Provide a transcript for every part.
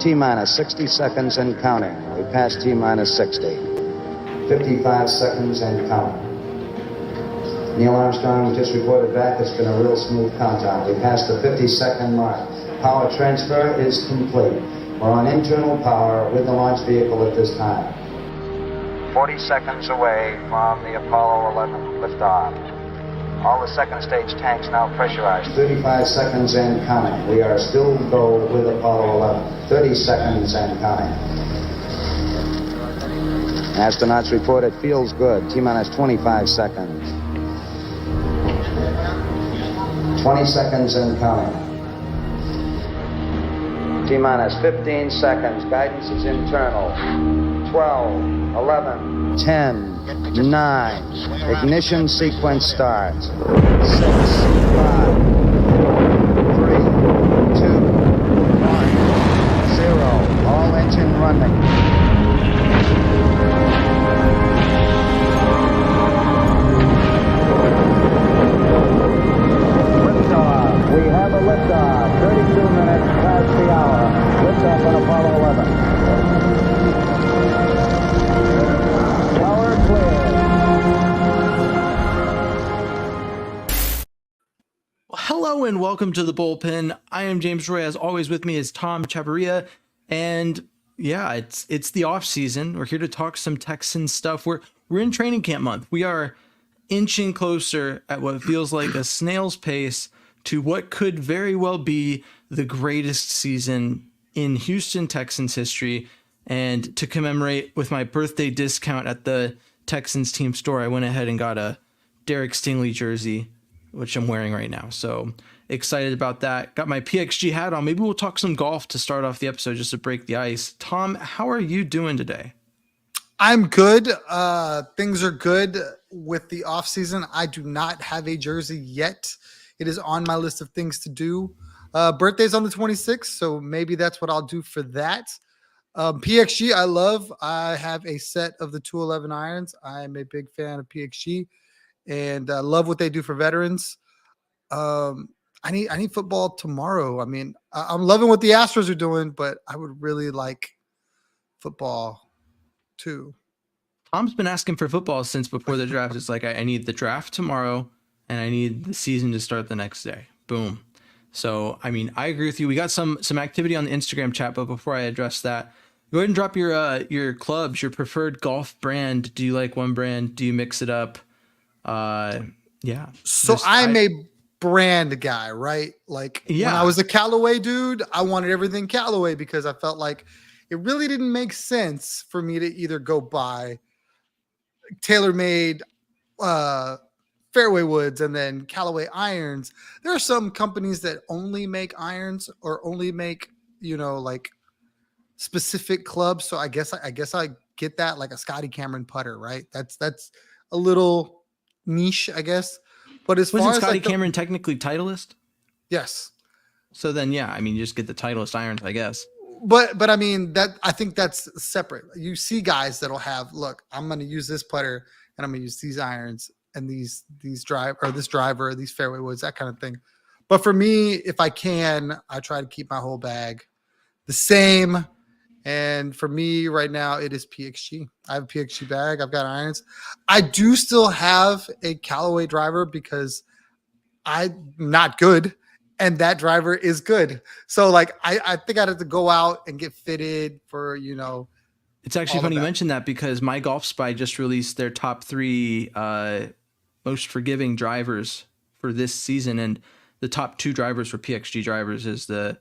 T-minus 60 seconds and counting. We passed T-minus 60. 55 seconds and counting. Neil Armstrong just reported back. It's been a real smooth countdown. We passed the 50-second mark. Power transfer is complete. We're on internal power with the launch vehicle at this time. 40 seconds away from the Apollo 11 liftoff. All the second stage tanks now pressurized. 35 seconds and counting. We are still go with Apollo 11. 30 seconds and counting. Astronauts report it feels good. T-minus 25 seconds. 20 seconds and counting. T-minus 15 seconds. Guidance is internal. 12, 11, 10, 9. Ignition sequence starts. 6, 5, 4, 3, 2, 1, 0. All engine running. We have a liftoff, 32 minutes past the hour. Liftoff on Apollo 11. Power clear. Well, hello and welcome to the Bullpen. I am James Roy. As always, with me is Tom Chavarria. And yeah, it's the off season. We're here to talk some Texans stuff. We're in training camp month. We are inching closer at what feels like a snail's pace to what could very well be the greatest season in Houston Texans history. And to commemorate with my birthday discount at the Texans team store, I went ahead and got a Derek Stingley jersey, which I'm wearing right now. So excited about that. Got my PXG hat on. Maybe we'll talk some golf to start off the episode just to break the ice. Tom, how are you doing today? I'm good. Things are good with the off season. I do not have a jersey yet. It is on my list of things to do. Birthday's on the 26th, so maybe that's what I'll do for that. PXG, I love. I have a set of the 211 irons. I'm a big fan of PXG, and I love what they do for veterans. I need football tomorrow. I mean, I'm loving what the Astros are doing, but I would really like football too. Tom's been asking for football since before the draft. It's like, I need the draft tomorrow, and I need the season to start the next day. Boom. So, I mean, I agree with you. We got some activity on the Instagram chat, but before I address that, go ahead and drop your clubs, your preferred golf brand. Do you like one brand? Do you mix it up? Yeah. So I'm a brand guy, right? Like when I was a Callaway dude, I wanted everything Callaway because I felt like it really didn't make sense for me to either go buy TaylorMade fairway woods and then Callaway irons. There are some companies that only make irons or only make, like specific clubs. So I guess I get that, like a Scotty Cameron putter, right? That's a little niche, I guess. But as far as Scotty Cameron technically Titleist? Yes. So then, yeah, I mean, you just get the Titleist irons, I guess. But I mean, I think that's separate. You see guys that'll have, look, I'm going to use this putter and I'm going to use these irons and these this driver, these fairway woods, that kind of thing. But for me, if I can, I try to keep my whole bag the same. And for me right now, it is PXG. I have a PXG bag. I've got irons. I do still have a Callaway driver because I'm not good. And that driver is good. So like, I think I'd have to go out and get fitted for, It's actually funny you mentioned that because My Golf Spy just released their top 3 most forgiving drivers for this season. And the top 2 drivers for PXG drivers is the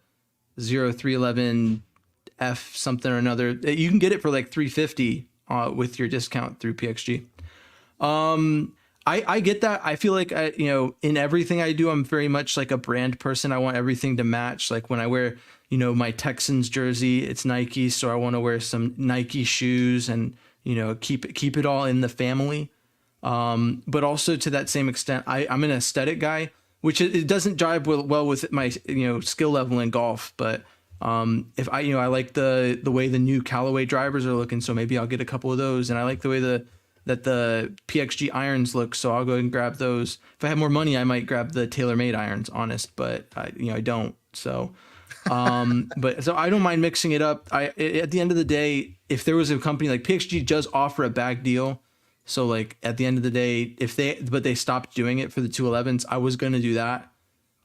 0311 F something or another. You can get it for like $350 with your discount through PXG. I get that. I feel like in everything I do, I'm very much like a brand person. I want everything to match. Like when I wear, my Texans jersey, it's Nike, so I want to wear some Nike shoes and keep it all in the family. But also to that same extent, I'm an aesthetic guy, which it doesn't jive well with my skill level in golf. But if I like the way the new Callaway drivers are looking, so maybe I'll get a couple of those, and I like the way that the PXG irons look, so I'll go and grab those. If I have more money, I might grab the TaylorMade irons, honest, but I don't. So But so I don't mind mixing it up. At the end of the day, if there was a company like PXG does offer a bag deal. So like at the end of the day, but they stopped doing it for the 211s, I was going to do that.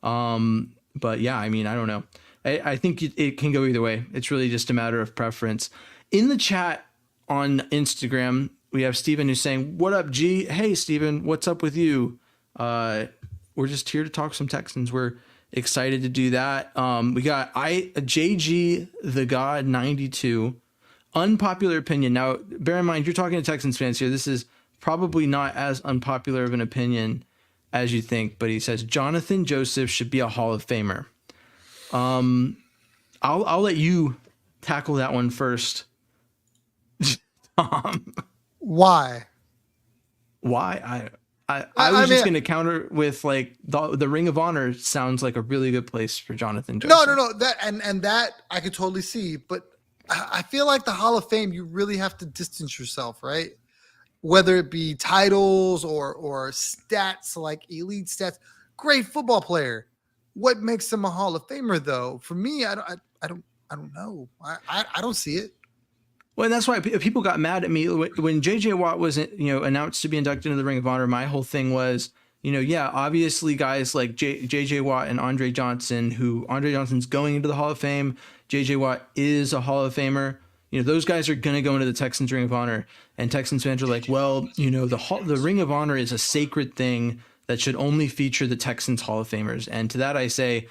But yeah, I mean, I don't know. I think it can go either way. It's really just a matter of preference. In the chat on Instagram, we have Steven who's saying, "What up, G? Hey, Steven, what's up with you? We're just here to talk some Texans. We're excited to do that." We got JG the God 92. Unpopular opinion. Now, bear in mind, you're talking to Texans fans here. This is probably not as unpopular of an opinion as you think, but he says Jonathan Joseph should be a Hall of Famer. I'll let you tackle that one first. Why? Why? I was just going to counter with like the Ring of Honor sounds like a really good place for Jonathan Joseph. No. That and that I could totally see, but I feel like the Hall of Fame, you really have to distance yourself, right? Whether it be titles or stats, like elite stats. Great football player. What makes him a Hall of Famer, though? For me, I don't know. I don't see it. Well, and that's why people got mad at me when JJ Watt was, announced to be inducted into the Ring of Honor. My whole thing was, obviously guys like JJ Watt and Andre Johnson, who Andre Johnson's going into the Hall of Fame. JJ Watt is a Hall of Famer. Those guys are going to go into the Texans Ring of Honor, and Texans fans are like, well, the Ring of Honor is a sacred thing that should only feature the Texans Hall of Famers. And to that I say,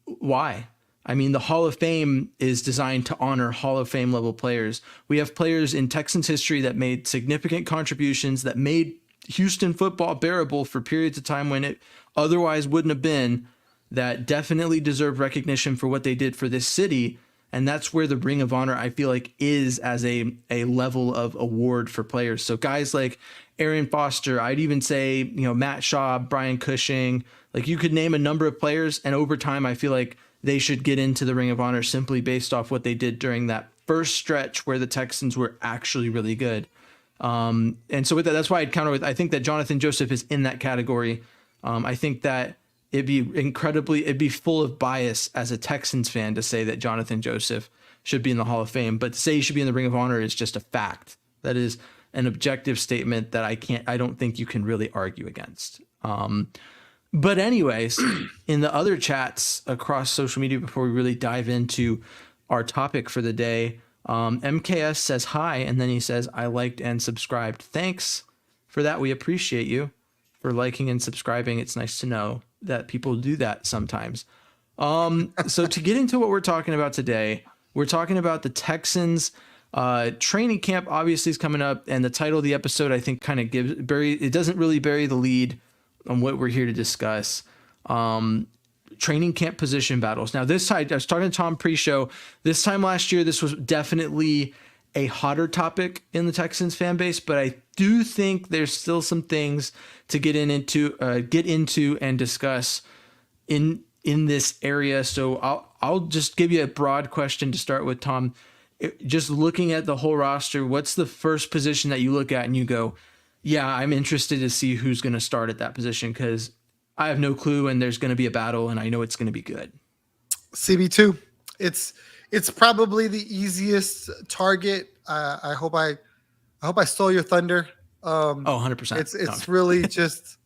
why? I mean, the Hall of Fame is designed to honor Hall of Fame level players. We have players in Texans history that made significant contributions, that made Houston football bearable for periods of time when it otherwise wouldn't have been, that definitely deserve recognition for what they did for this city. And that's where the Ring of Honor, I feel like, is as a level of award for players. So guys like Arian Foster, I'd even say, Matt Shaw, Brian Cushing, like you could name a number of players. And over time, I feel like they should get into the Ring of Honor simply based off what they did during that first stretch where the Texans were actually really good. And so with that, that's why I'd counter with, I think that Jonathan Joseph is in that category. I think that it'd be full of bias as a Texans fan to say that Jonathan Joseph should be in the Hall of Fame, but to say he should be in the Ring of Honor is just a fact. That is an objective statement that I don't think you can really argue against. But anyways, in the other chats across social media, before we really dive into our topic for the day, MKS says hi, and then he says, I liked and subscribed. Thanks for that. We appreciate you for liking and subscribing. It's nice to know that people do that sometimes. So to get into what we're talking about today, we're talking about the Texans training camp obviously is coming up, and the title of the episode, I think, kind of it doesn't really bury the lead on what we're here to discuss. Training camp position battles. Now this time, I was talking to Tom pre-show, this time last year, this was definitely a hotter topic in the Texans fan base, but I do think there's still some things to get into and discuss in this area. So I'll just give you a broad question to start with, Tom. Just looking at the whole roster, what's the first position that you look at and you go, yeah, I'm interested to see who's going to start at that position, because I have no clue and there's going to be a battle and I know it's going to be good. CB2. It's probably the easiest target. I hope I stole your thunder. 100%. It's really just,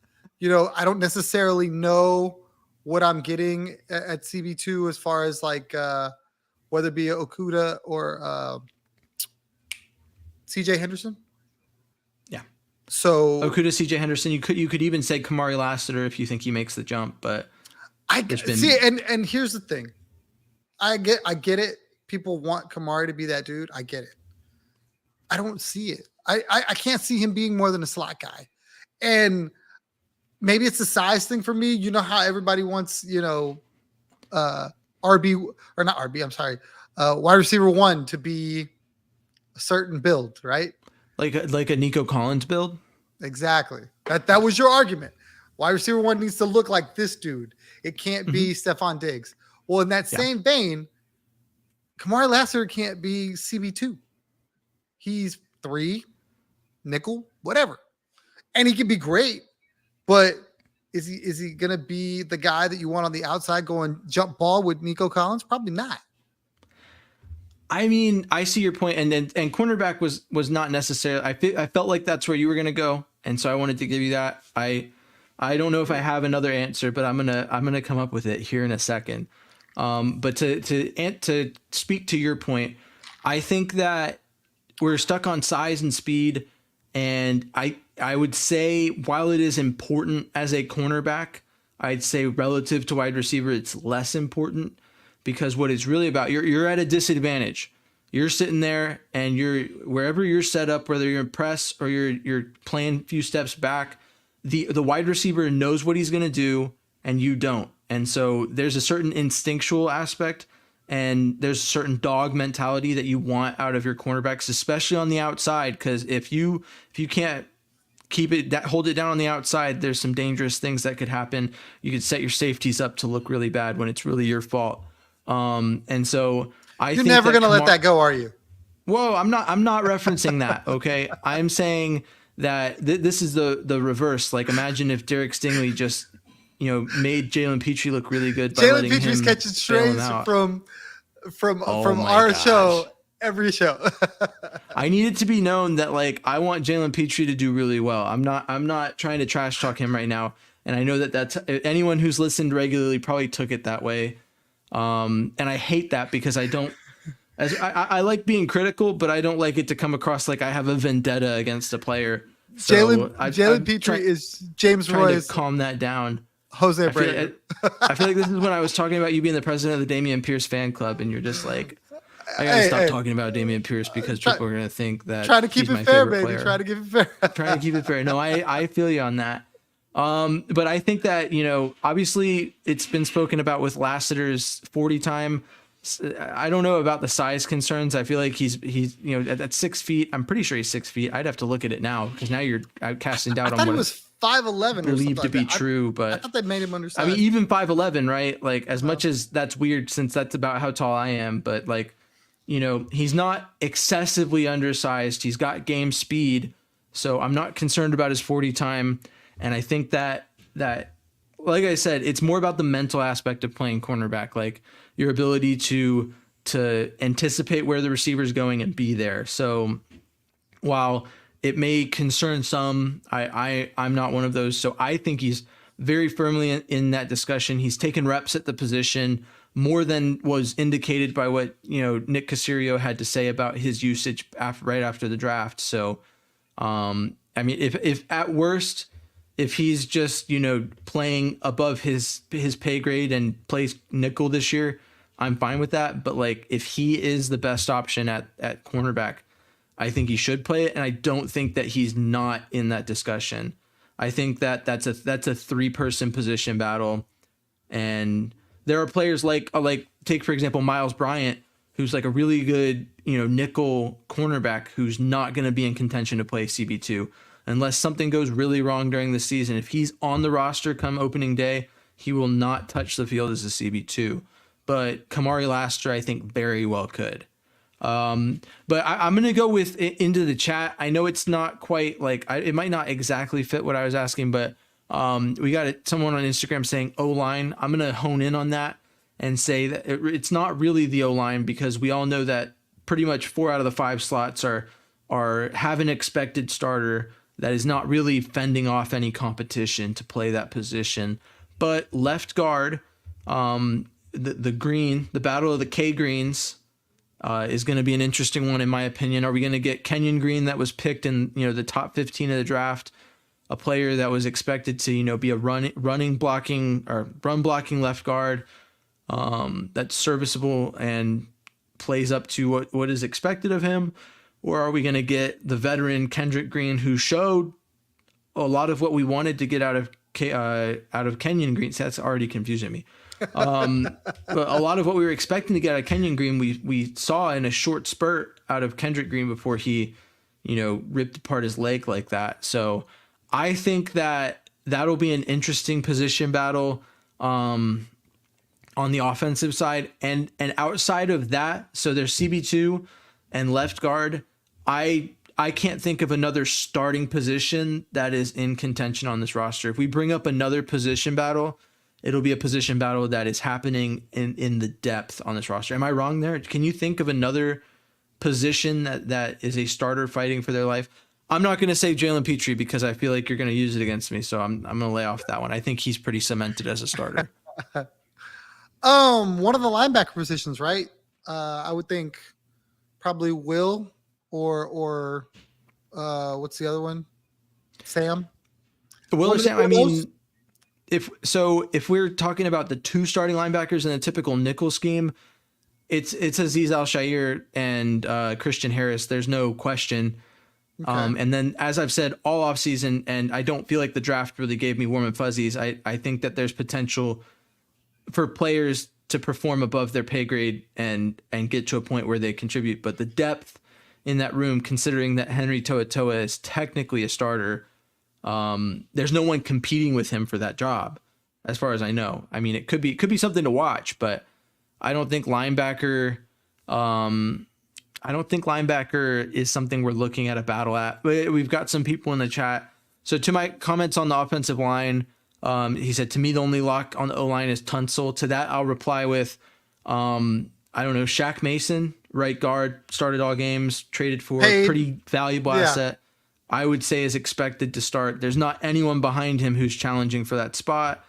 I don't necessarily know what I'm getting at CB2 as far as like whether it be Okuda or CJ Henderson. Yeah. So Okuda, CJ Henderson. You could even say Kamari Lassiter if you think he makes the jump, but I see. And here's the thing. I get it. People want Kamari to be that dude. I get it. I don't see it. I can't see him being more than a slot guy. And maybe it's a size thing for me. You know how everybody wants, RB or not RB, I'm sorry. Wide receiver 1 to be a certain build, right? Like a Nico Collins build? Exactly. That was your argument. Wide receiver 1 needs to look like this dude. It can't be Stephon Diggs. Well, in that same vein, Kamari Lassiter can't be CB2. He's 3, nickel, whatever. And he can be great, but Is he going to be the guy that you want on the outside going jump ball with Nico Collins? Probably not. I mean, I see your point, and cornerback was not necessarily. I felt like that's where you were gonna go, and so I wanted to give you that. I don't know if I have another answer, but I'm gonna come up with it here in a second. But to speak to your point, I think that we're stuck on size and speed, and I would say while it is important as a cornerback, I'd say relative to wide receiver, it's less important. Because what it's really about, you're at a disadvantage. You're sitting there and you're wherever you're set up, whether you're in press or you're playing a few steps back, the wide receiver knows what he's going to do and you don't. And so there's a certain instinctual aspect and there's a certain dog mentality that you want out of your cornerbacks, especially on the outside. Because if you can't hold it down on the outside, there's some dangerous things that could happen. You could set your safeties up to look really bad when it's really your fault. And so you're never going to let that go, are you? Whoa, I'm not referencing that. Okay. I'm saying that this is the reverse. Like imagine if Derek Stingley just, made Jalen Petrie look really good. Jalen Petrie's catching strays from our show, every show. I need it to be known that like, I want Jalen Petrie to do really well. I'm not trying to trash talk him right now. And I know that's anyone who's listened regularly probably took it that way. And I hate that because I like being critical, but I don't like it to come across like I have a vendetta against a player. So Jalen Petrie is James Roy's to calm that down. Jose Abreu. I feel like this is when I was talking about you being the president of the Dameon Pierce fan club, and you're just like, I gotta stop talking about Dameon Pierce because people are gonna think that try to keep it fair, baby. Player. Try to keep it fair. Trying to keep it fair. No, I feel you on that. But I think that, obviously it's been spoken about with Lassiter's 40 time. I don't know about the size concerns. I feel like he's at 6 feet. I'm pretty sure he's 6 feet. I'd have to look at it now because now you're casting doubt on what it was 5'11" believed to be like true. But I thought they made him undersized. I mean, even 5'11", right? Like as much as that's weird since that's about how tall I am, but like, he's not excessively undersized. He's got game speed. So I'm not concerned about his 40 time. And I think that like I said, it's more about the mental aspect of playing cornerback, like your ability to anticipate where the receiver is going and be there. So while it may concern some, I'm not one of those. So I think he's very firmly in that discussion. He's taken reps at the position more than was indicated by what, Nick Caserio had to say about his usage right after the draft. So, I mean, if at worst, if he's just, playing above his pay grade and plays nickel this year, I'm fine with that. But like, if he is the best option at cornerback, I think he should play it. And I don't think that he's not in that discussion. I think that that's a 3-person position battle. And there are players like take, for example, Miles Bryant, who's like a really good, nickel cornerback who's not going to be in contention to play CB2. Unless something goes really wrong during the season. If he's on the roster come opening day, he will not touch the field as a CB2. But Kamari Laster, I think, very well could. But I'm going to go with into the chat. I know it's not quite like, it might not exactly fit what I was asking, but we got someone on Instagram saying O-line. I'm going to hone in on that and say that it's not really the O-line because we all know that pretty much 4 out of the 5 slots have an expected starter that is not really fending off any competition to play that position. But left guard, the battle of the K Greens is going to be an interesting one in my opinion. Are we going to get Kenyon Green that was picked in the top 15 of the draft, a player that was expected to be a run blocking left guard that's serviceable and plays up to what is expected of him? Or are we going to get the veteran Kendrick Green, who showed a lot of what we wanted to get out of Kenyon Green? So that's already confusing me. But a lot of what we were expecting to get out of Kenyon Green, we saw in a short spurt out of Kendrick Green before he, ripped apart his leg like that. So I think that'll be an interesting position battle on the offensive side, and outside of that. So there's CB2 and left guard. I I can't think of another starting position that is in contention on this roster. If we bring up another position battle, it'll be a position battle that is happening in the depth on this roster. Am I wrong there? Can you think of another position that is a starter fighting for their life? I'm not going to say Jalen Petrie because I feel like you're going to use it against me. So I'm going to lay off that one. I think he's pretty cemented as a starter. One of the linebacker positions, right? I would think probably Will or what's the other one? Sam. Will or Sam? I mean, if we're talking about the two starting linebackers in a typical nickel scheme, it's Azeez Al-Shaair and Christian Harris. There's no question. Okay. And then, as I've said all offseason, and I don't feel like the draft really gave me warm and fuzzies, I think that there's potential for players to perform above their pay grade and get to a point where they contribute. But the depth in that room, considering that Henry To'oTo'o is technically a starter, there's no one competing with him for that job, as far as I know. I mean, it could be something to watch, but I don't think linebacker is something we're looking at a battle at. We've got some people in the chat. So to my comments on the offensive line, he said, to me, the only lock on the O-line is Tunsil. To that, I'll reply with, Shaq Mason, right guard, started all games, traded for a pretty valuable asset. I would say is expected to start. There's not anyone behind him who's challenging for that spot.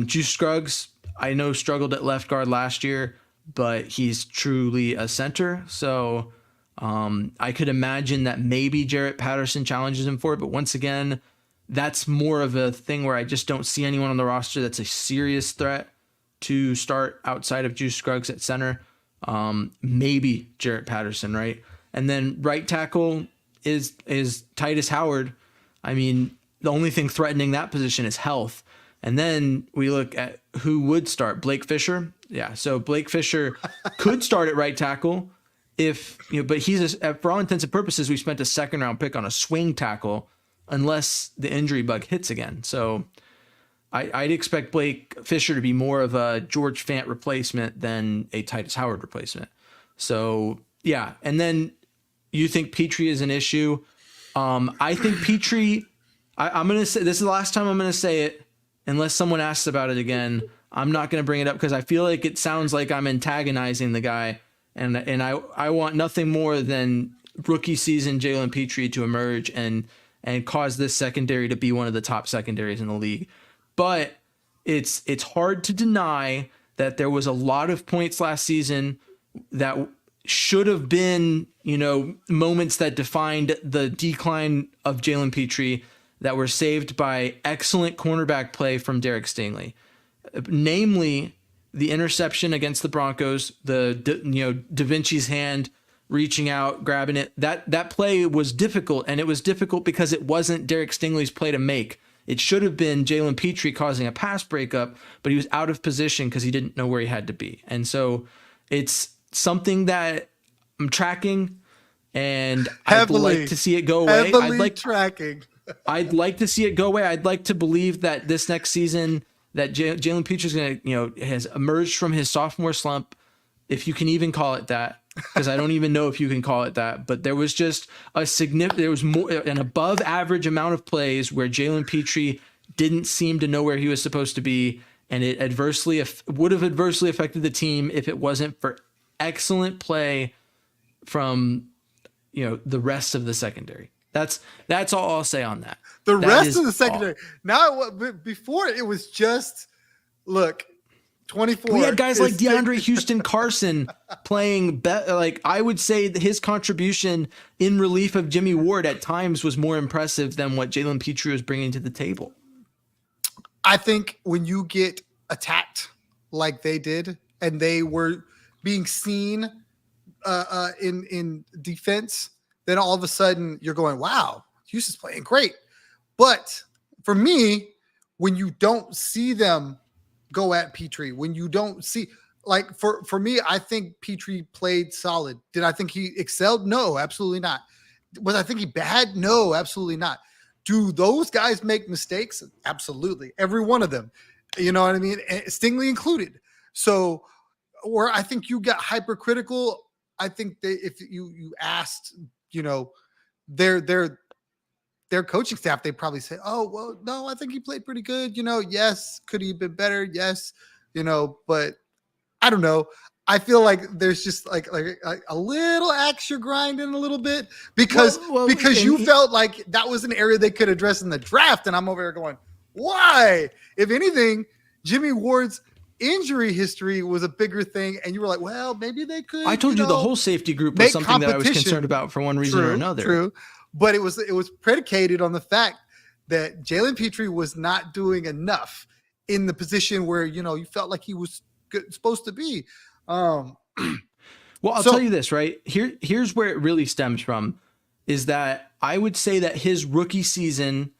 Juice Scruggs, I know, struggled at left guard last year, but he's truly a center. So I could imagine that maybe Jarrett Patterson challenges him for it. But once again, that's more of a thing where I just don't see anyone on the roster that's a serious threat to start outside of Juice Scruggs at center. Maybe Jarrett Patterson, right? And then right tackle is Titus Howard. I mean, the only thing threatening that position is health. And then we look at who would start. Blake Fisher. Yeah. So Blake Fisher could start at right tackle but he's for all intents and purposes, we spent a 2nd round pick on a swing tackle unless the injury bug hits again. So I'd expect Blake Fisher to be more of a George Fant replacement than a Titus Howard replacement. So yeah. And then you think Petrie is an issue. I think Petrie, I'm going to say, this is the last time I'm going to say it, unless someone asks about it again. I'm not going to bring it up because I feel like it sounds like I'm antagonizing the guy. And I want nothing more than rookie season Jalen Petrie to emerge and cause this secondary to be one of the top secondaries in the league. But it's hard to deny that there was a lot of points last season that should have been, moments that defined the decline of Jalen Petrie that were saved by excellent cornerback play from Derek Stingley. Namely, the interception against the Broncos, Da Vinci's hand reaching out, grabbing it. That play was difficult, and it was difficult because it wasn't Derek Stingley's play to make. It should have been Jalen Petrie causing a pass breakup, but he was out of position because he didn't know where he had to be. And so it's something that I'm tracking, and I'd like to see it go away. I'd like to see it go away. I'd like to believe that this next season that Jalen Petrie is going to, has emerged from his sophomore slump, if you can even call it that, because I don't even know if you can call it that. But there was just there was an above average amount of plays where Jalen Petrie didn't seem to know where he was supposed to be, and it would have adversely affected the team if it wasn't for excellent play from the rest of the secondary. That's all I'll say on that. The rest of the secondary. Now, before it was just, look, 24. We had guys like DeAndre Houston Carson playing, I would say that his contribution in relief of Jimmy Ward at times was more impressive than what Jalen Petrie was bringing to the table. I think when you get attacked like they did, and they were being seen in defense, then all of a sudden you're going, wow, Houston's playing great. But for me, when you don't see them go at Petrie, when you don't see, for me, I think Petrie played solid. Did I think he excelled? No, absolutely not. Was I think he bad? No, absolutely not. Do those guys make mistakes? Absolutely. Every one of them. You know what I mean? Stingley included. So, where I think you got hypercritical, I think that if you asked, their coaching staff, they probably say, oh, well, no, I think he played pretty good. Yes. Could he have been better? Yes. But I don't know. I feel like there's just like a little extra grind in a little bit because you felt like that was an area they could address in the draft. And I'm over here going, why? If anything, Jimmy Ward's injury history was a bigger thing. And you were like, well, maybe they could. I told you the whole safety group was something that I was concerned about for one reason or another. True. But it was predicated on the fact that Jalen Petrie was not doing enough in the position where, you felt like he was supposed to be. Well, I'll tell you this, right? Here's where it really stems from, is that I would say that his rookie season,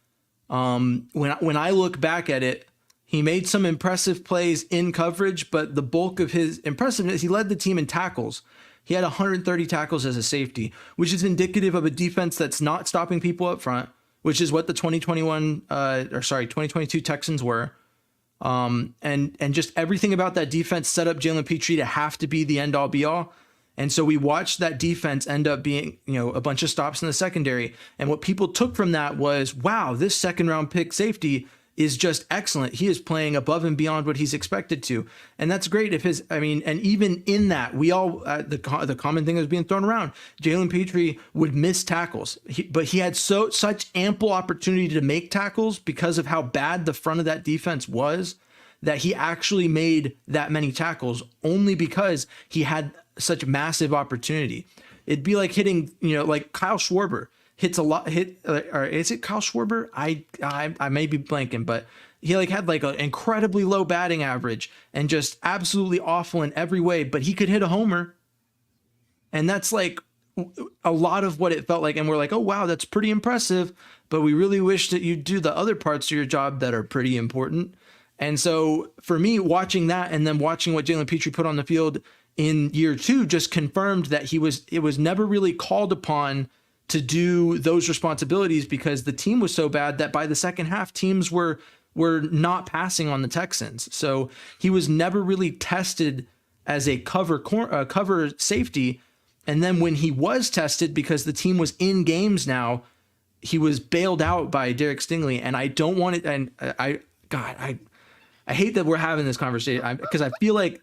when I look back at it, he made some impressive plays in coverage, but the bulk of his impressiveness, he led the team in tackles. He had 130 tackles as a safety, which is indicative of a defense that's not stopping people up front, which is what the 2022 Texans were. And just everything about that defense set up Jalen Petrie to have to be the end all be all. And so we watched that defense end up being, a bunch of stops in the secondary. And what people took from that was, wow, this second round pick safety is just excellent. He is playing above and beyond what he's expected to. And that's great and even in that, we all, the common thing that was being thrown around, Jalen Petrie would miss tackles, but he had such ample opportunity to make tackles because of how bad the front of that defense was, that he actually made that many tackles only because he had such massive opportunity. It'd be like hitting, like Kyle Schwarber. Hits a lot. Or is it Kyle Schwarber? I may be blanking, but he had an incredibly low batting average and just absolutely awful in every way. But he could hit a homer, and that's like a lot of what it felt like. And we're like, oh wow, that's pretty impressive. But we really wish that you'd do the other parts of your job that are pretty important. And so for me, watching that and then watching what Jalen Petrie put on the field in year 2 just confirmed that it was never really called upon to do those responsibilities because the team was so bad that by the second half, teams were not passing on the Texans. So he was never really tested as a cover safety. And then when he was tested, because the team was in games now, he was bailed out by Derek Stingley. And I don't want it. And I hate that we're having this conversation because I feel like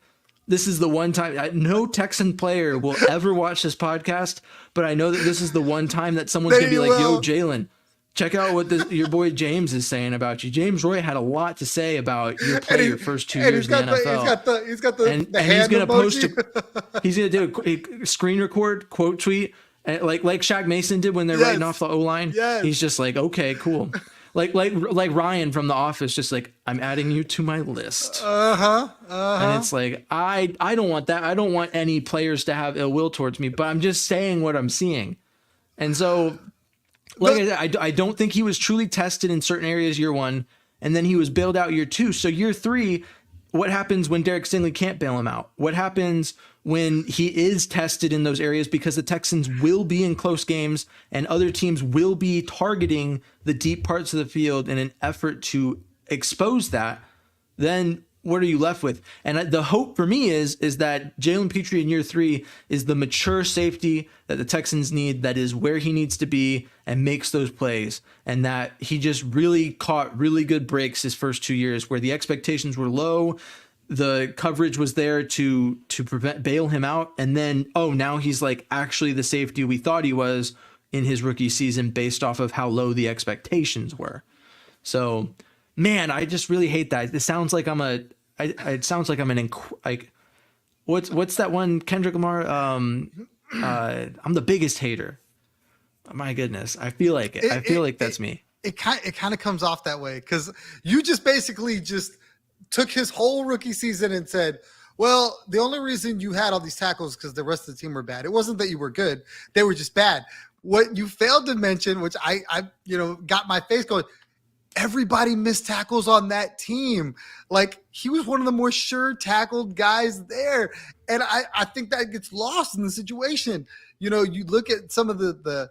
this is the one time no Texan player will ever watch this podcast, but I know that this is the one time that someone's going to be like, yo, Jalen, check out what your boy James is saying about you. James Roy had a lot to say about your play your first 2 years in the NFL. He's got the and he's going to he's going to do a screen record, quote tweet, like Shaq Mason did when they're writing off the O-line. Yes. He's just like, okay, cool. Like Ryan from The Office, just like, I'm adding you to my list. And it's like, I don't want that. I don't want any players to have ill will towards me, but I'm just saying what I'm seeing. And so, I said, I don't think he was truly tested in certain areas year 1, and then he was bailed out year 2. So year 3, what happens when Derek Stingley can't bail him out? What happens when he is tested in those areas? Because the Texans will be in close games and other teams will be targeting the deep parts of the field in an effort to expose that. Then what are you left with? And the hope for me is that Jalen Petrie in year 3 is the mature safety that the Texans need, that is where he needs to be and makes those plays. And that he just really caught really good breaks his first 2 years where the expectations were low. The coverage was there to bail him out. And then, now he's like actually the safety we thought he was in his rookie season based off of how low the expectations were. So, man, I just really hate that. It sounds like it sounds like I'm what's that one Kendrick Lamar? I'm the biggest hater. My goodness. I feel like it. I feel like that's me. It kind of comes off that way because you just basically took his whole rookie season and said, well, the only reason you had all these tackles because the rest of the team were bad. It wasn't that you were good. They were just bad. What you failed to mention, which I got my face going, everybody missed tackles on that team. Like, he was one of the more sure tackled guys there. And I think that gets lost in the situation. You look at some of the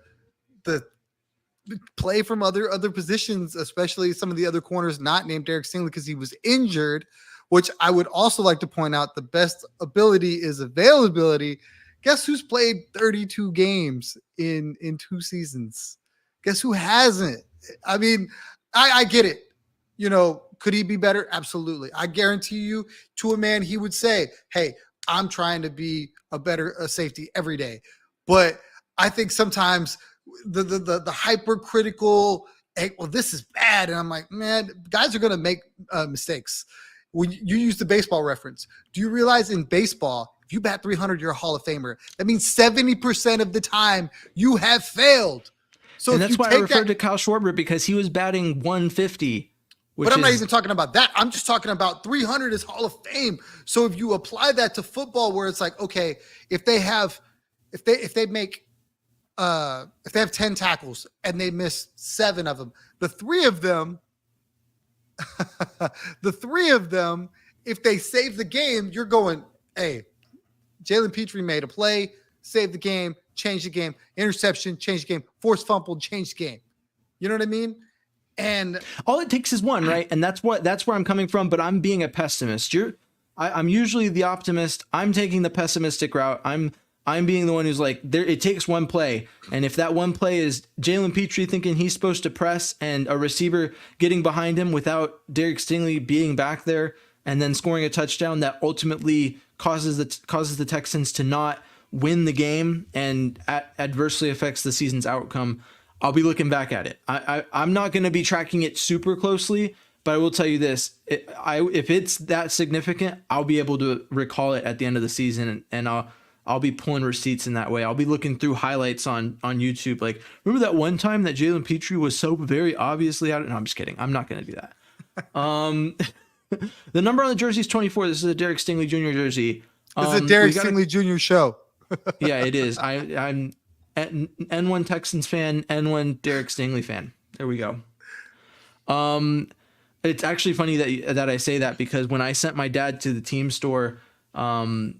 play from other positions, especially some of the other corners not named Derek Stingley because he was injured, which I would also like to point out the best ability is availability. Guess who's played 32 games in 2 seasons? Guess who hasn't? I mean, I get it. Could he be better? Absolutely. I guarantee you, to a man, he would say, hey, I'm trying to be a better safety every day. But I think sometimes the hypercritical, hey, well, this is bad. And I'm like, man, guys are going to make mistakes. When you use the baseball reference, do you realize in baseball, if you bat 300, you're a Hall of Famer. That means 70% of the time you have failed. So and that's why I referred to Kyle Schwarber, because he was batting 150. But I'm not even talking about that. I'm just talking about 300 is Hall of Fame. So if you apply that to football, where it's like, okay, if they have 10 tackles and they miss 7 of them, the three of them, if they save the game, you're going, hey, Jalen Petrie made a play, saved the game, changed the game, interception, changed the game, forced fumble, changed the game. You know what I mean? And all it takes is one, right? And that's where I'm coming from, but I'm being a pessimist. I'm usually the optimist. I'm taking the pessimistic route. I'm being the one who's like, it takes one play. And if that one play is Jalen Petrie thinking he's supposed to press and a receiver getting behind him without Derek Stingley being back there and then scoring a touchdown, that ultimately causes the Texans to not win the game and adversely affects the season's outcome, I'll be looking back at it. I'm not going to be tracking it super closely, but I will tell you this: if it's that significant, I'll be able to recall it at the end of the season, and I'll be pulling receipts in that way. I'll be looking through highlights on YouTube. Like, remember that one time that Jalen Petrie was so very obviously out? No, I'm just kidding. I'm not going to do that. The number on the jersey is 24. This is a Derek Stingley Jr. jersey. This is a Derek Stingley Jr. show. Yeah, it is. I'm N1 Texans fan, N1 Derek Stingley fan. There we go. It's actually funny that I say that, because when I sent my dad to the team store to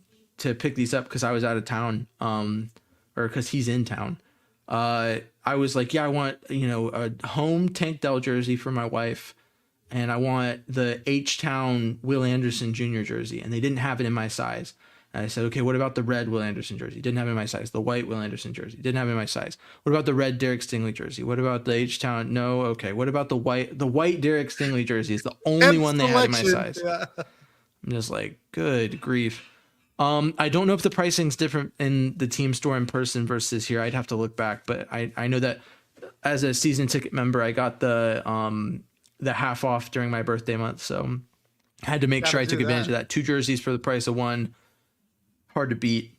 pick these up because I was out of town, or because he's in town, I was like, yeah, I want a home Tank Dell jersey for my wife, and I want the H-Town Will Anderson Jr. jersey, and they didn't have it in my size. And I said, okay, what about the red Will Anderson jersey? Didn't have it in my size. The white Will Anderson jersey didn't have it in my size. What about the red Derek Stingley jersey? What about the H-Town? No, okay. What about the white Derek Stingley jersey? Is the only one they had in my size. Yeah. I'm just like, good grief. I don't know if the pricing's different in the team store in person versus here. I'd have to look back, but I know that as a season ticket member, I got the half off during my birthday month, so I had to make sure I took advantage of that. 2 jerseys for the price of 1. Hard to beat.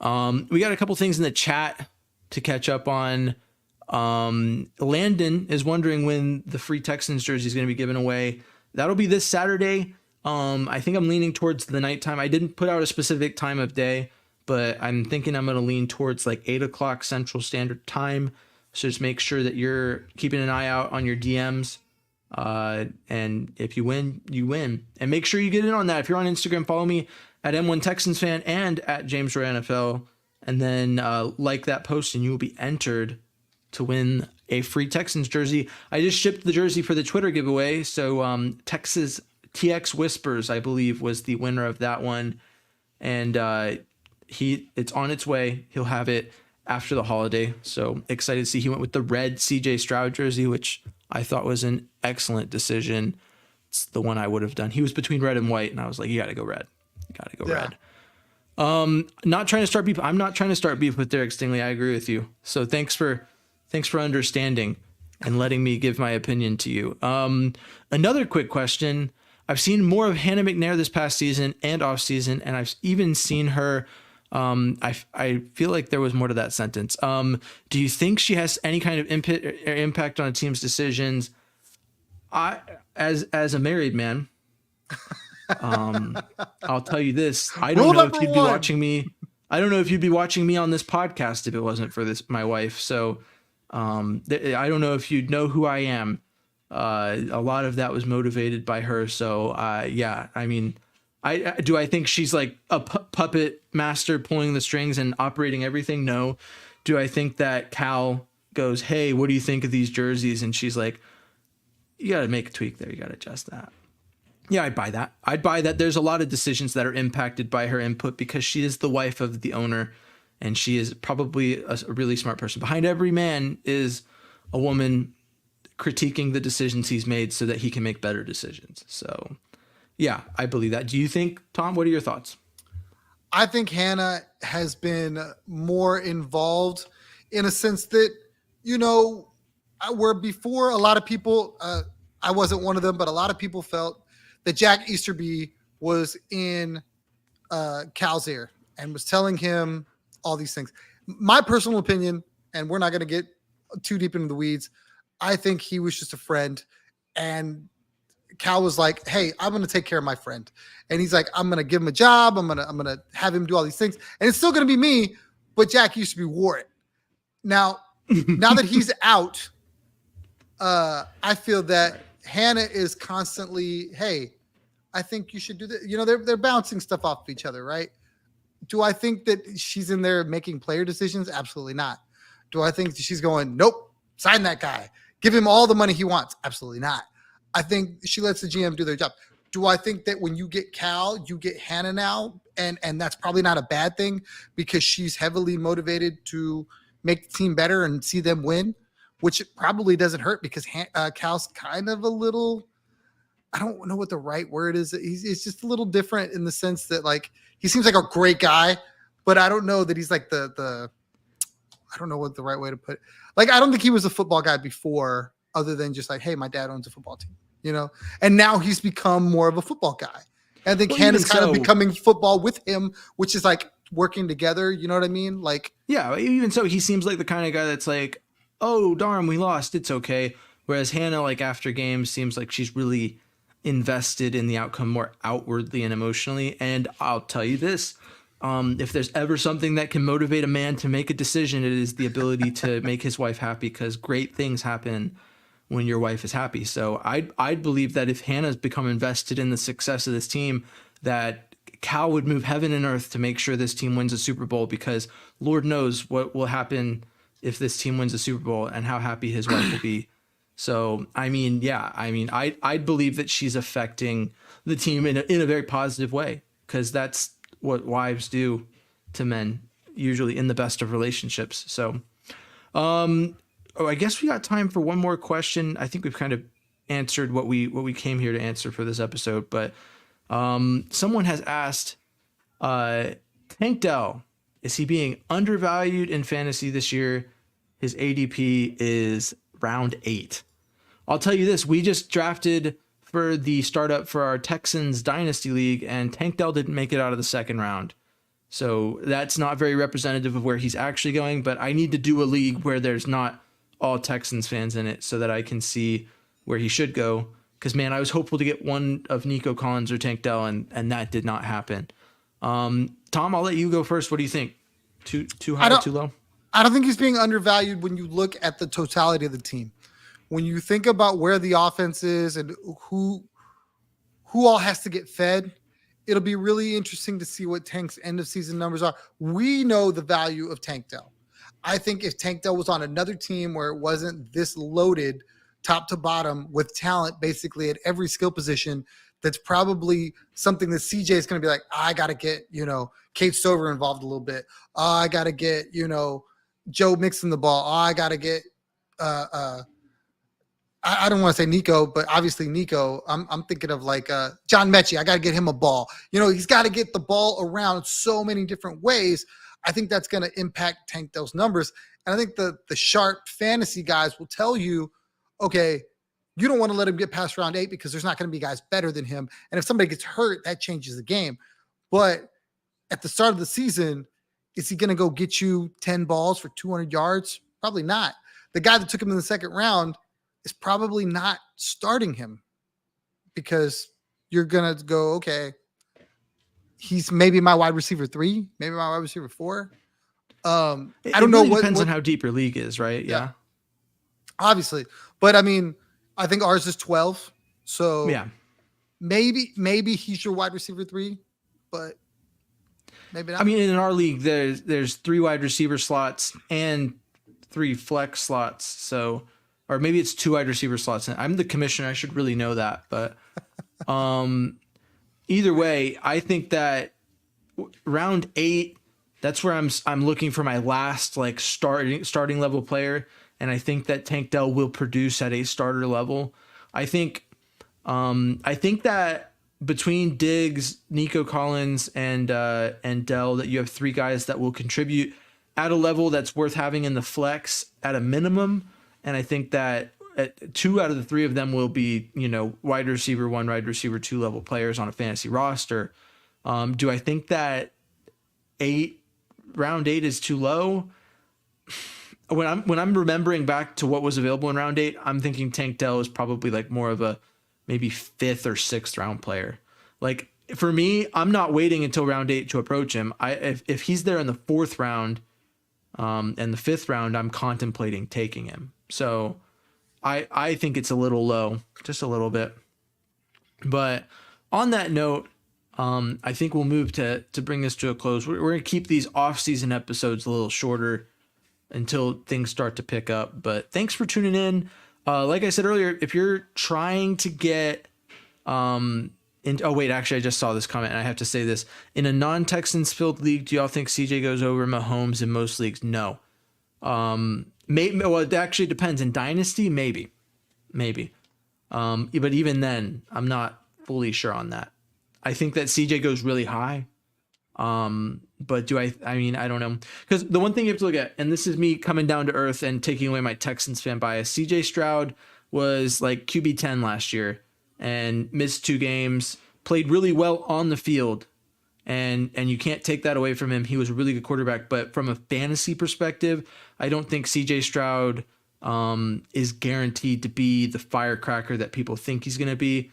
We got a couple things in the chat to catch up on. Landon is wondering when the free Texans jersey is going to be given away. That'll be this Saturday. I think I'm leaning towards the nighttime. I didn't put out a specific time of day, but I'm thinking I'm going to lean towards like 8 o'clock Central Standard Time. So just make sure that you're keeping an eye out on your DMs. And if you win, you win. And make sure you get in on that. If you're on Instagram, follow me at M1 Texans fan and at James Roy NFL, and then like that post, and you will be entered to win a free Texans jersey. I just shipped the jersey for the Twitter giveaway, so Texas TX Whispers, I believe, was the winner of that one, and it's on its way. He'll have it after the holiday, so excited to see. He went with the red CJ Stroud jersey, which I thought was an excellent decision. It's the one I would have done. He was between red and white, and I was like, you got to go red. Gotta go red. Not trying to start beef. I'm not trying to start beef with Derek Stingley. I agree with you. So thanks for understanding and letting me give my opinion to you. Another quick question. I've seen more of Hannah McNair this past season and off season, and I've even seen her. I feel like there was more to that sentence. Do you think she has any kind of impact on a team's decisions? As a married man, I'll tell you this. I don't know if you'd be watching me. I don't know if you'd be watching me on this podcast if it wasn't for my wife. So I don't know if you'd know who I am. A lot of that was motivated by her. So yeah, I mean, I think she's like a puppet master pulling the strings and operating everything? No. Do I think that Cal goes, hey, what do you think of these jerseys? And she's like, you got to make a tweak there. You got to adjust that. Yeah, I'd buy that. I'd buy that there's a lot of decisions that are impacted by her input because she is the wife of the owner. and she is probably a really smart person. Behind every man is a woman critiquing the decisions he's made so that he can make better decisions. So yeah, I believe that. Do you think, Tom, what are your thoughts? I think Hannah has been more involved in a sense that, where before a lot of people, I wasn't one of them, but a lot of people felt that Jack Easterby was in Cal's ear and was telling him all these things. My personal opinion, and we're not going to get too deep into the weeds, I think he was just a friend, and Cal was like, "Hey, I'm going to take care of my friend," and he's like, "I'm going to give him a job. I'm going to have him do all these things, and it's still going to be me." But Jack Easterby wore it. Now that he's out, I feel that Hannah is constantly, "Hey, I think you should do this." They're bouncing stuff off of each other, right? Do I think that she's in there making player decisions? Absolutely not. Do I think she's going, "Nope, sign that guy, give him all the money he wants"? Absolutely not. I think she lets the GM do their job. Do I think that when you get Cal, you get Hannah now, and that's probably not a bad thing because she's heavily motivated to make the team better and see them win, which probably doesn't hurt because Cal's kind of a little, I don't know what the right word is. He's just a little different in the sense that, like, he seems like a great guy, but I don't know that he's like I don't know what the right way to put it. Like, I don't think he was a football guy before, other than just like, "Hey, my dad owns a football team," and now he's become more of a football guy. And I think Hannah's kind of becoming football with him, which is like working together. You know what I mean? Like, yeah, even so, he seems like the kind of guy that's like, "Oh, darn, we lost. It's okay." Whereas Hannah, like, after games, seems like she's really invested in the outcome more outwardly and emotionally. And I'll tell you this, if there's ever something that can motivate a man to make a decision, it is the ability to make his wife happy, because great things happen when your wife is happy. So I'd believe that if Hannah's become invested in the success of this team, that Cal would move heaven and earth to make sure this team wins a Super Bowl, because Lord knows what will happen if this team wins a Super Bowl and how happy his wife will be. So, I'd believe that she's affecting the team in a very positive way, because that's what wives do to men, usually in the best of relationships. So, I guess we got time for one more question. I think we've kind of answered what we came here to answer for this episode, but someone has asked, Tank Dell, is he being undervalued in fantasy this year? His ADP is round 8. I'll tell you this, we just drafted for the startup for our Texans Dynasty League, and Tank Dell didn't make it out of the second round. So that's not very representative of where he's actually going, but I need to do a league where there's not all Texans fans in it so that I can see where he should go. Because, man, I was hopeful to get one of Nico Collins or Tank Dell, and that did not happen. Tom, I'll let you go first. What do you think? Too high or too low? I don't think he's being undervalued when you look at the totality of the team. When you think about where the offense is and who all has to get fed, it'll be really interesting to see what Tank's end of season numbers are. We know the value of Tank Dell. I think if Tank Dell was on another team where it wasn't this loaded top to bottom with talent basically at every skill position, that's probably something that CJ is going to be like, I got to get, Kate Stover involved a little bit. I got to get, Joe Mixon the ball. I got to get, I don't want to say Nico, but obviously Nico, I'm thinking of like John Mechie. I got to get him a ball. He's got to get the ball around so many different ways. I think that's going to impact Tank Dell's numbers. And I think the sharp fantasy guys will tell you, okay, you don't want to let him get past round 8 because there's not going to be guys better than him. And if somebody gets hurt, that changes the game. But at the start of the season, is he going to go get you 10 balls for 200 yards? Probably not. The guy that took him in the second round is probably not starting him because you're going to go, okay, he's maybe my wide receiver 3, maybe my wide receiver 4. I don't know. It depends on how deep your league is, right? Yeah. Obviously. But I mean, I think ours is 12. So yeah, maybe he's your wide receiver 3, but maybe not. I mean, in our league, there's 3 wide receiver slots and 3 flex slots. So, or maybe it's 2 wide receiver slots. I'm the commissioner. I should really know that. But either way, I think that round 8, that's where I'm looking for my last like starting level player, and I think that Tank Dell will produce at a starter level. I think that between Diggs, Nico Collins, and Dell, that you have three guys that will contribute at a level that's worth having in the flex at a minimum. And I think that two out of the three of them will be, wide receiver 1, wide receiver 2 level players on a fantasy roster. Do I think that round 8 is too low? When I'm remembering back to what was available in round 8, I'm thinking Tank Dell is probably like more of a maybe 5th or 6th round player. Like for me, I'm not waiting until round 8 to approach him. If he's there in the 4th round, and the 5th round, I'm contemplating taking him. So I think it's a little low, just a little bit. But on that note, I think we'll move to bring this to a close. We're going to keep these off-season episodes a little shorter until things start to pick up. But thanks for tuning in. Like I said earlier, if you're trying to get actually, I just saw this comment and I have to say this. In a non-Texans filled league, do y'all think CJ goes over Mahomes in most leagues? No. Well, it actually depends. In Dynasty, maybe. But even then, I'm not fully sure on that. I think that CJ goes really high. But I don't know. Because the one thing you have to look at, and this is me coming down to earth and taking away my Texans fan bias, CJ Stroud was like QB 10 last year and missed 2 games, played really well on the field. And you can't take that away from him. He was a really good quarterback. But from a fantasy perspective, I don't think CJ Stroud is guaranteed to be the firecracker that people think he's going to be.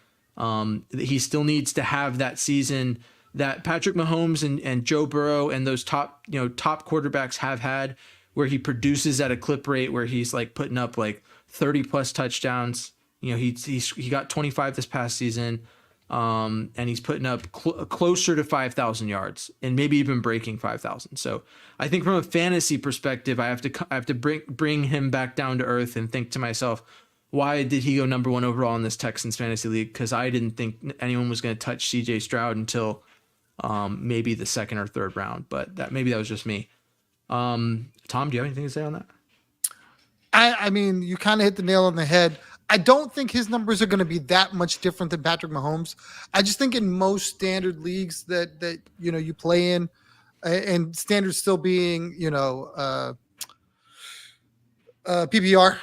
He still needs to have that season that Patrick Mahomes and Joe Burrow and those top quarterbacks have had, where he produces at a clip rate where he's like putting up like 30 plus touchdowns. He got 25 this past season. And he's putting up closer to 5,000 yards and maybe even breaking 5,000. So I think from a fantasy perspective, I have to bring him back down to earth and think to myself, why did he go number 1 overall in this Texans fantasy league? Because I didn't think anyone was going to touch CJ Stroud until maybe the 2nd or 3rd round. But that was just me. Tom, do you have anything to say on that? I mean, you kind of hit the nail on the head. I don't think his numbers are going to be that much different than Patrick Mahomes. I just think in most standard leagues that you play in, and standard still being PPR.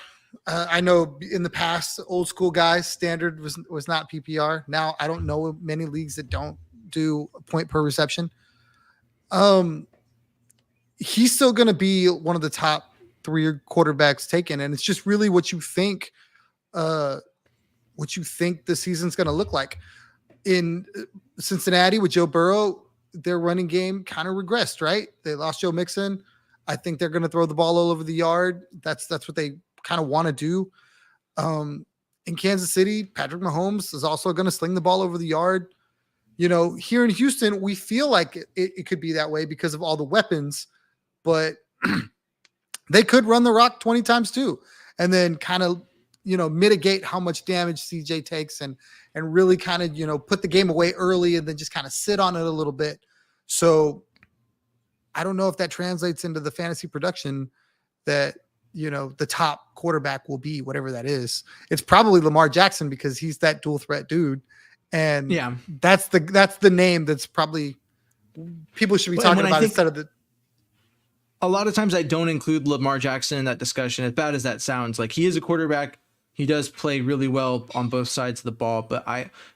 I know in the past, old school guys, standard was not PPR. Now I don't know many leagues that don't do a point per reception. He's still going to be one of the top 3 quarterbacks taken, and it's just really what you think the season's going to look like. In Cincinnati with Joe Burrow, their running game kind of regressed, right? They lost Joe Mixon. I think they're going to throw the ball all over the yard. That's what they kind of want to do. In Kansas City, Patrick Mahomes is also going to sling the ball over the yard. Here in Houston, we feel like it could be that way because of all the weapons, but they could run the rock 20 times too, and then kind of mitigate how much damage CJ takes and really kind of, put the game away early and then just kind of sit on it a little bit. So I don't know if that translates into the fantasy production that, the top quarterback will be, whatever that is. It's probably Lamar Jackson because he's that dual threat dude. And yeah, that's the name that's probably people should be talking about instead of the. A lot of times I don't include Lamar Jackson in that discussion, as bad as that sounds. Like, he is a quarterback. He does play really well on both sides of the ball. But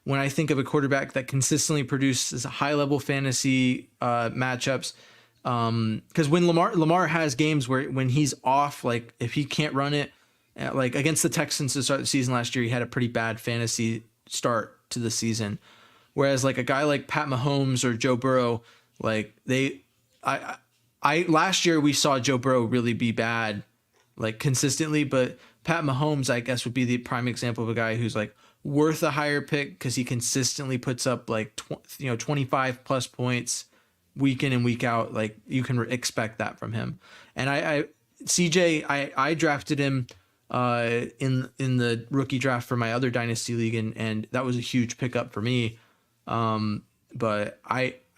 when I think of a quarterback that consistently produces high level fantasy matchups, because when Lamar has games when he's off, like if he can't run it, like against the Texans to start the season last year, he had a pretty bad fantasy start to the season. Whereas like a guy like Pat Mahomes or Joe Burrow, like last year we saw Joe Burrow really be bad, like consistently, but Pat Mahomes, I guess, would be the prime example of a guy who's like worth a higher pick because he consistently puts up like 25 plus points week in and week out. Like you can expect that from him. And CJ, I drafted him in the rookie draft for my other dynasty league, and that was a huge pickup for me. But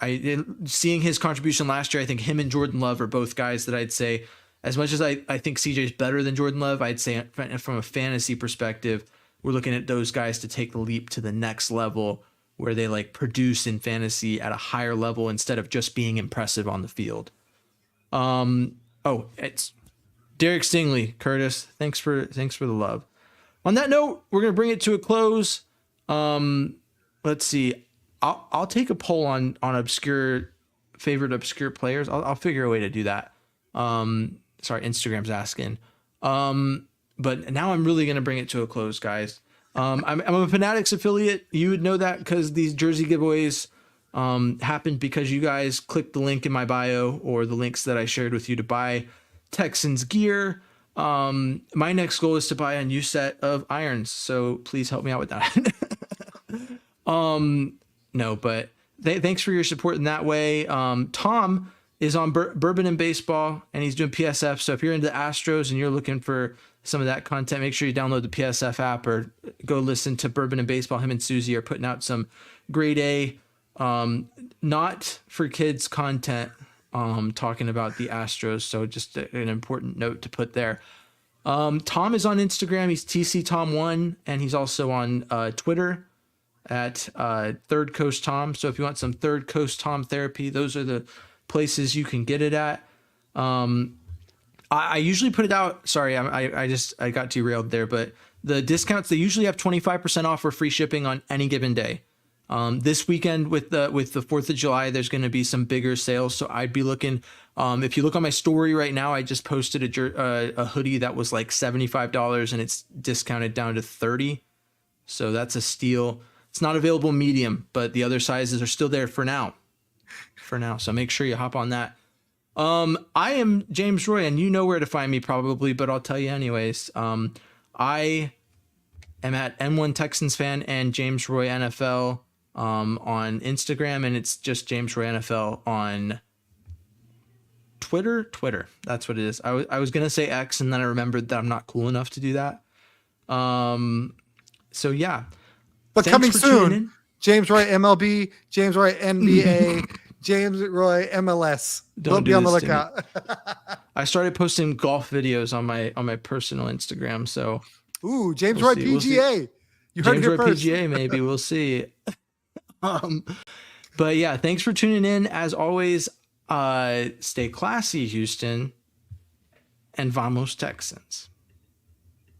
seeing his contribution last year, I think him and Jordan Love are both guys that I'd say, as much as I think CJ's better than Jordan Love, I'd say from a fantasy perspective, we're looking at those guys to take the leap to the next level where they like produce in fantasy at a higher level instead of just being impressive on the field. It's Derek Stingley, Curtis. Thanks for the love. On that note, we're going to bring it to a close. Let's see. I'll take a poll on favorite obscure players. I'll figure a way to do that. Sorry, Instagram's asking. But now I'm really going to bring it to a close, guys. I'm a Fanatics affiliate. You would know that because these jersey giveaways happened because you guys clicked the link in my bio or the links that I shared with you to buy Texans gear. My next goal is to buy a new set of irons, so please help me out with that. No, but thanks for your support in that way. Tom is on Bourbon and Baseball, and he's doing PSF. So if you're into Astros and you're looking for some of that content, make sure you download the PSF app or go listen to Bourbon and Baseball. Him and Susie are putting out some grade A, not for kids content, talking about the Astros. So just an important note to put there. Tom is on Instagram. He's TCTom1, and he's also on Twitter at Third Coast Tom. So if you want some Third Coast Tom therapy, those are the places you can get it at. I usually put it out. Sorry, I got derailed there, but the discounts, they usually have 25% off or free shipping on any given day. This weekend with the 4th of July, there's going to be some bigger sales. So I'd be looking, if you look on my story right now, I just posted a hoodie that was like $75 and it's discounted down to $30. So that's a steal. It's not available medium, but the other sizes are still there for now. So make sure you hop on that. I am James Roy, and you know where to find me probably, but I'll tell you anyways. I am at M1 Texans fan and James Roy NFL on Instagram, and it's just James Roy NFL on Twitter. That's what it is. I was gonna say X, and then I remembered that I'm not cool enough to do that. So yeah. But coming soon, James Roy MLB, James Roy NBA, James Roy MLS. Don't be on the lookout. I started posting golf videos on my personal Instagram. So, James Roy PGA. You heard James it Roy first. PGA, maybe we'll see. But yeah, thanks for tuning in. As always, stay classy, Houston, and vamos Texans.